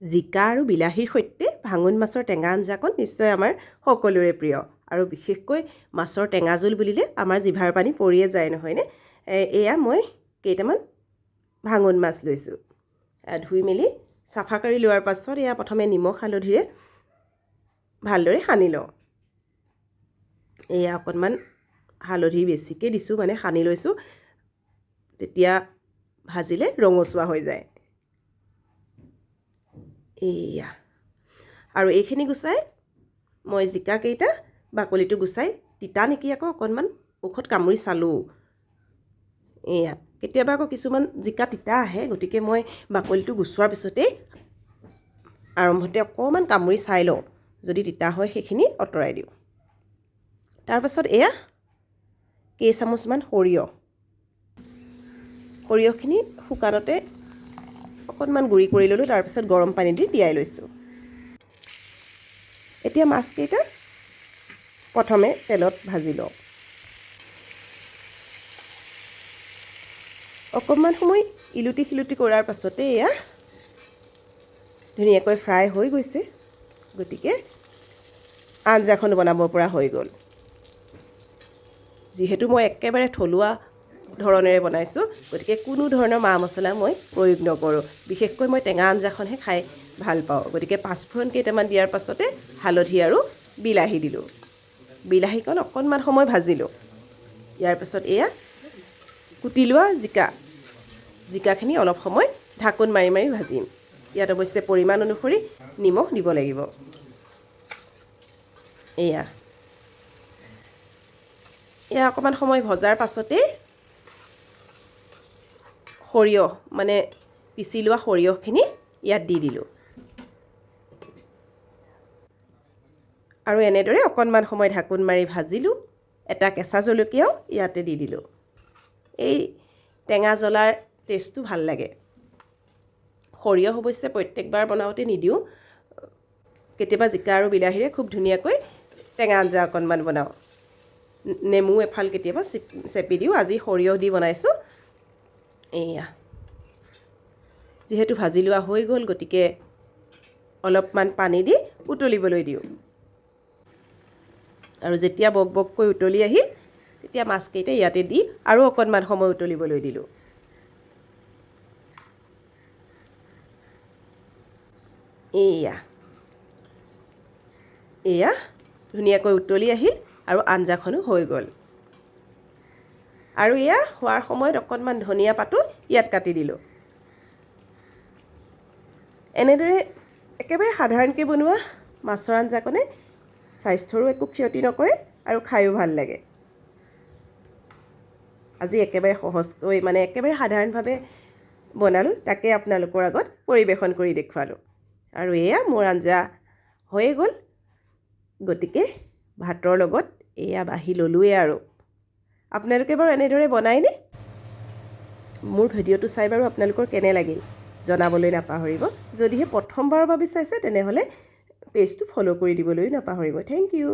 জিকা আৰু বিলাহীৰ সৈতে ভাঙোন মাছৰ টেঙা আঞ্জাকণ নিশ্চয় আমাৰ সকলোৰে প্ৰিয় আৰু বিশেষকৈ মাছৰ টেঙা জোল বুলিলে আমাৰ জিভাৰ পানী পৰিয়ে যায় নহয়নে। এয়া মই কেইটামান ভাঙোন মাছ লৈছোঁ। ধুই মেলি চাফা কৰি লোৱাৰ পাছত এয়া প্ৰথমে নিমখ হালধিৰে ভালদৰে সানি লওঁ। এয়া অকণমান হালধি বেছিকৈ দিছোঁ, মানে সানি লৈছোঁ, তেতিয়া ভাজিলে ৰঙচুৱা হৈ যায়। এয়া আৰু এইখিনি গুচাই মই জিকাকেইটা বাকলিটো গুচাই তিতা নেকি আকৌ অকণমান মুখত কামুৰি চালোঁ। এয়া কেতিয়াবা আকৌ কিছুমান জিকা তিতা আহে, গতিকে মই বাকলিটো গুচোৱাৰ পিছতেই আৰম্ভতে অকণমান কামুৰি চাই লওঁ, যদি তিতা হয় সেইখিনি আঁতৰাই দিওঁ। তাৰপাছত এয়া কেইচামুচমান সৰিয়হখিনি শুকানতে অকণমান গুড়ি কৰি ল'লোঁ, তাৰপিছত গৰম পানী দি তিয়াই লৈছোঁ। এতিয়া মাছকেইটা প্ৰথমে তেলত ভাজি লওঁ। অকণমান সময় ইলুটি শিলুটি কৰাৰ পাছতে এয়া ধুনীয়াকৈ ফ্ৰাই হৈ গৈছে, গতিকে আঞ্জাখন বনাব পৰা হৈ গ'ল। যিহেতু মই একেবাৰে থলুৱা ধৰণেৰে বনাইছোঁ, গতিকে কোনো ধৰণৰ মা মছলা মই প্ৰয়োগ নকৰোঁ। বিশেষকৈ মই টেঙা আঞ্জাখনহে খাই ভাল পাওঁ, গতিকে পাঁচফোৰণ কেইটামান দিয়াৰ পাছতে হালধি আৰু বিলাহী দিলোঁ। বিলাহীকণ অকণমান সময় ভাজিলোঁ। ইয়াৰ পাছত এয়া কুটি লোৱা জিকাখিনি অলপ সময় ঢাকোন মাৰি মাৰি ভাজিম। ইয়াত অৱশ্যে পৰিমাণ অনুসৰি নিমখ দিব লাগিব। এয়া অকণমান সময় ভজাৰ পাছতেই সৰিয়হ, মানে পিচি লোৱা সৰিয়হখিনি ইয়াত দি দিলোঁ আৰু এনেদৰে অকণমান সময় ঢাকোন মাৰি ভাজিলোঁ। এটা কেঁচা জলকীয়াও ইয়াতে দি দিলোঁ। এই টেঙা জ্বলাৰ টেষ্টটো ভাল লাগে। সৰিয়হ অৱশ্যে প্ৰত্যেকবাৰ বনাওঁতে নিদিওঁ, কেতিয়াবা জিকা আৰু বিলাহীৰে খুব ধুনীয়াকৈ টেঙা আঞ্জা অকণমান বনাওঁ। নেমু এফাল কেতিয়াবা চেপি দিওঁ। আজি সৰিয়হ দি বনাইছোঁ। এয়া যিহেতু ভাজি লোৱা হৈ গ'ল, গতিকে অলপমান পানী দি উতলিবলৈ দিওঁ আৰু যেতিয়া বক বককৈ উতলি আহিল, তেতিয়া মাছকেইটা ইয়াতে দি আৰু অকণমান সময় উতলিবলৈ দিলোঁ। এয়া ধুনীয়াকৈ উতলি আহিল আৰু আঞ্জাখনো হৈ গ'ল। আৰু এয়া হোৱাৰ সময়ত অকণমান ধনিয়া পাতো ইয়াত কাটি দিলোঁ। এনেদৰে একেবাৰে সাধাৰণকৈ বনোৱা মাছৰ আঞ্জাকণে স্বাস্থ্যৰো একো ক্ষতি নকৰে আৰু খায়ো ভাল লাগে। আজি একেবাৰে সহজকৈ, মানে একেবাৰে সাধাৰণভাৱে বনালোঁ, তাকে আপোনালোকৰ আগত পৰিৱেশন কৰি দেখুৱালোঁ। আৰু এয়া মোৰ আঞ্জা হৈয়ে গ'ল, গতিকে ভাতৰ লগত এয়া বাঢ়ি ল'লোৱে। আৰু আপোনালোকে বাৰু এনেদৰে বনায়নে? মোৰ ভিডিঅ'টো চাই বাৰু আপোনালোকৰ কেনে লাগিল জনাবলৈ নাপাহৰিব। যদিহে প্ৰথমবাৰৰ বাবে চাইছে, তেনেহ'লে পেজটো ফ'ল' কৰি দিবলৈও নাপাহৰিব। Thank U.